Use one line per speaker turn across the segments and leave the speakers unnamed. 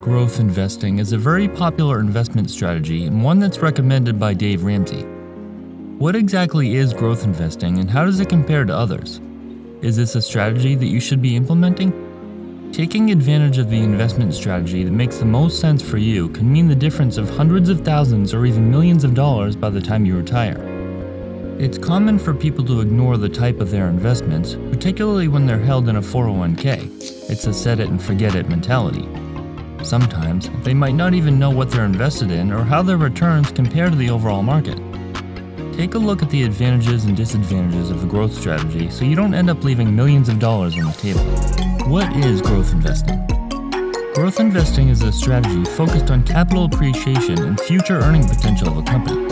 Growth investing is a very popular investment strategy and one that's recommended by Dave Ramsey. What exactly is growth investing and how does it compare to others? Is this a strategy that you should be implementing? Taking advantage of the investment strategy that makes the most sense for you can mean the difference of hundreds of thousands or even millions of dollars by the time you retire. It's common for people to ignore the type of their investments, particularly when they're held in a 401k. It's a set it and forget it mentality. Sometimes, they might not even know what they're invested in or how their returns compare to the overall market. Take a look at the advantages and disadvantages of a growth strategy so you don't end up leaving millions of dollars on the table. What is growth investing? Growth investing is a strategy focused on capital appreciation and future earning potential of a company.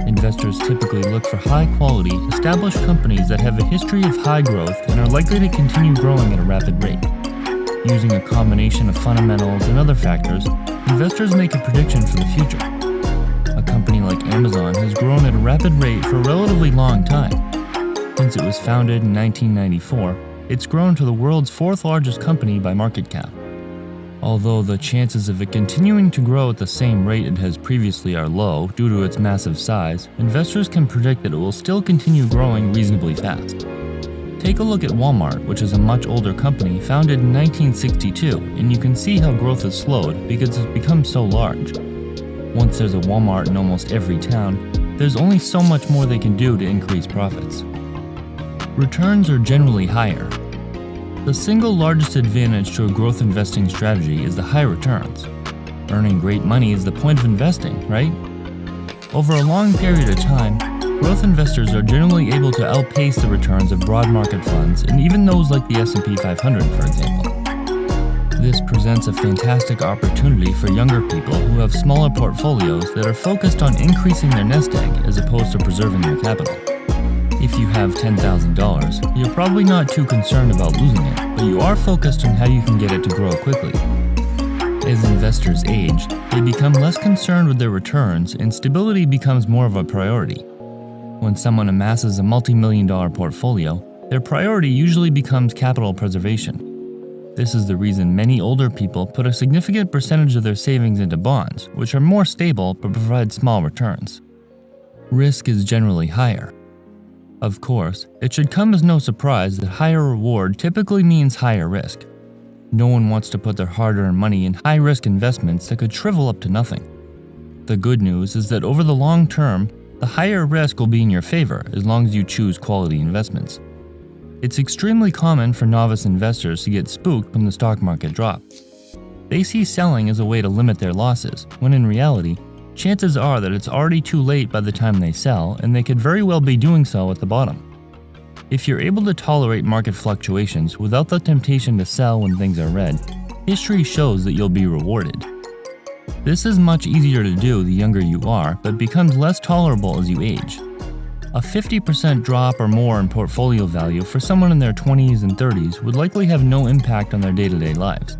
Investors typically look for high-quality, established companies that have a history of high growth and are likely to continue growing at a rapid rate. Using a combination of fundamentals and other factors, investors make a prediction for the future. A company like Amazon has grown at a rapid rate for a relatively long time. Since it was founded in 1994, it's grown to the world's fourth largest company by market cap. Although the chances of it continuing to grow at the same rate it has previously are low due to its massive size, investors can predict that it will still continue growing reasonably fast. Take a look at Walmart, which is a much older company founded in 1962, and you can see how growth has slowed because it's become so large. Once there's a Walmart in almost every town, there's only so much more they can do to increase profits. Returns are generally higher. The single largest advantage to a growth investing strategy is the high returns. Earning great money is the point of investing, right? Over a long period of time, growth investors are generally able to outpace the returns of broad market funds and even those like the S&P 500, for example. This presents a fantastic opportunity for younger people who have smaller portfolios that are focused on increasing their nest egg as opposed to preserving their capital. If you have $10,000, you're probably not too concerned about losing it, but you are focused on how you can get it to grow quickly. As investors age, they become less concerned with their returns and stability becomes more of a priority. When someone amasses a multi-million-dollar portfolio, their priority usually becomes capital preservation. This is the reason many older people put a significant percentage of their savings into bonds, which are more stable but provide small returns. Risk is generally higher. Of course, it should come as no surprise that higher reward typically means higher risk. No one wants to put their hard-earned money in high-risk investments that could shrivel up to nothing. The good news is that over the long term, the higher risk will be in your favor as long as you choose quality investments. It's extremely common for novice investors to get spooked when the stock market drops. They see selling as a way to limit their losses, when in reality, chances are that it's already too late by the time they sell and they could very well be doing so at the bottom. If you're able to tolerate market fluctuations without the temptation to sell when things are red, history shows that you'll be rewarded. This is much easier to do the younger you are, but becomes less tolerable as you age. A 50% drop or more in portfolio value for someone in their 20s and 30s would likely have no impact on their day-to-day lives.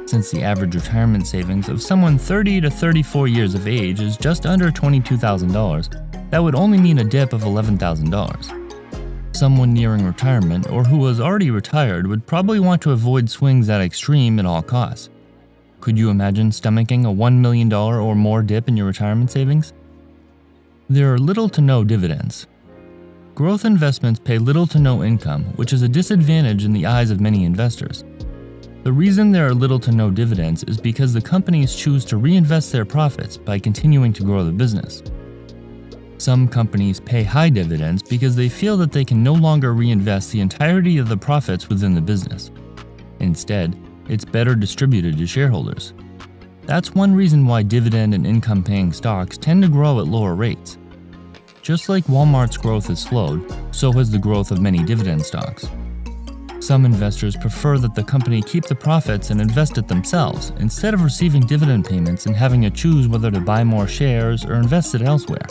Since the average retirement savings of someone 30 to 34 years of age is just under $22,000, that would only mean a dip of $11,000. Someone nearing retirement or who was already retired would probably want to avoid swings that extreme at all costs. Could you imagine stomaching a $1 million or more dip in your retirement savings? There are little to no dividends. Growth investments pay little to no income, which is a disadvantage in the eyes of many investors. The reason there are little to no dividends is because the companies choose to reinvest their profits by continuing to grow the business. Some companies pay high dividends because they feel that they can no longer reinvest the entirety of the profits within the business. Instead, it's better distributed to shareholders. That's one reason why dividend and income-paying stocks tend to grow at lower rates. Just like Walmart's growth has slowed, so has the growth of many dividend stocks. Some investors prefer that the company keep the profits and invest it themselves, instead of receiving dividend payments and having to choose whether to buy more shares or invest it elsewhere.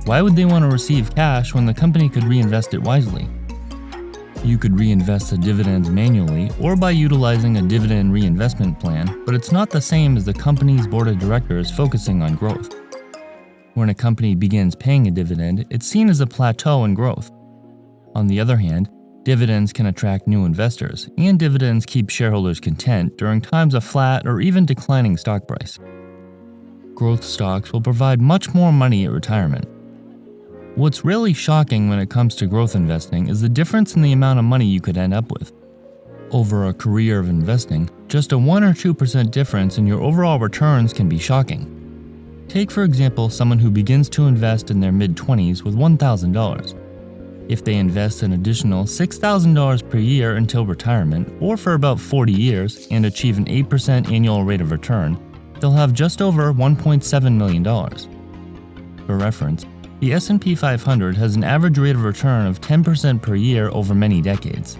Why would they want to receive cash when the company could reinvest it wisely? You could reinvest the dividends manually or by utilizing a dividend reinvestment plan, but it's not the same as the company's board of directors focusing on growth. When a company begins paying a dividend, it's seen as a plateau in growth. On the other hand, Dividends can attract new investors, and dividends keep shareholders content during times of flat or even declining stock price. Growth stocks will provide much more money at retirement. What's really shocking when it comes to growth investing is the difference in the amount of money you could end up with. Over a career of investing, just a 1 or 2% difference in your overall returns can be shocking. Take, for example, someone who begins to invest in their mid-20s with $1,000. If they invest an additional $6,000 per year until retirement, or for about 40 years, and achieve an 8% annual rate of return, they'll have just over $1.7 million. For reference, the S&P 500 has an average rate of return of 10% per year over many decades.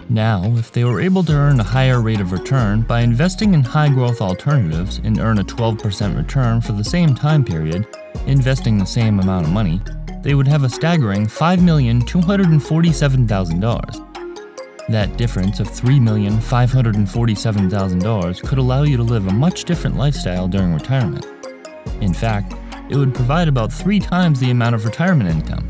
Now, if they were able to earn a higher rate of return by investing in high-growth alternatives and earn a 12% return for the same time period, investing the same amount of money, they would have a staggering $5,247,000. That difference of $3,547,000 could allow you to live a much different lifestyle during retirement. In fact, it would provide about 3 times the amount of retirement income.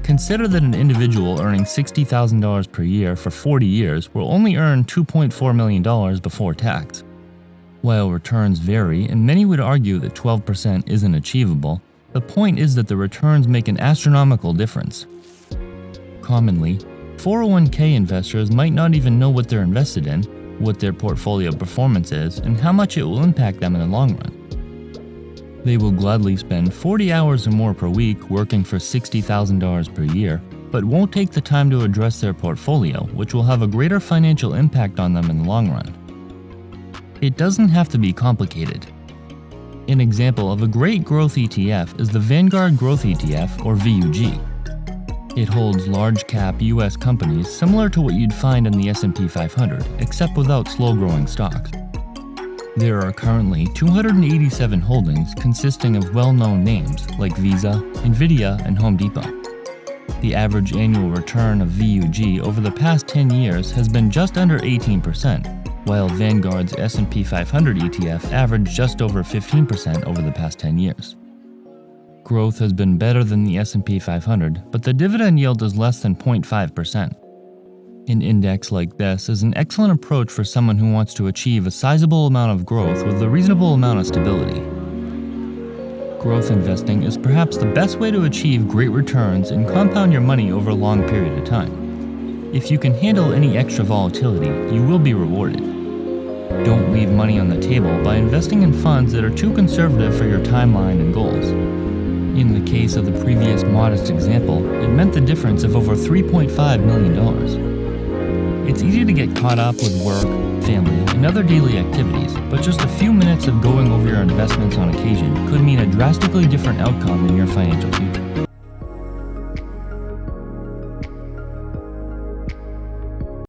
Consider that an individual earning $60,000 per year for 40 years will only earn $2.4 million before tax. While returns vary, and many would argue that 12% isn't achievable, the point is that the returns make an astronomical difference. Commonly, 401k investors might not even know what they're invested in, what their portfolio performance is, and how much it will impact them in the long run. They will gladly spend 40 hours or more per week working for $60,000 per year, but won't take the time to address their portfolio, which will have a greater financial impact on them in the long run. It doesn't have to be complicated. An example of a great growth ETF is the Vanguard Growth ETF, or VUG. It holds large-cap US companies similar to what you'd find in the S&P 500, except without slow-growing stocks. There are currently 287 holdings consisting of well-known names like Visa, Nvidia, and Home Depot. The average annual return of VUG over the past 10 years has been just under 18%, while Vanguard's S&P 500 ETF averaged just over 15% over the past 10 years. Growth has been better than the S&P 500, but the dividend yield is less than 0.5%. An index like this is an excellent approach for someone who wants to achieve a sizable amount of growth with a reasonable amount of stability. Growth investing is perhaps the best way to achieve great returns and compound your money over a long period of time. If you can handle any extra volatility, you will be rewarded. Don't leave money on the table by investing in funds that are too conservative for your timeline and goals. In the case of the previous modest example, it meant the difference of over $3.5 million. It's easy to get caught up with work, family, and other daily activities, but just a few minutes of going over your investments on occasion could mean a drastically different outcome in your financial future.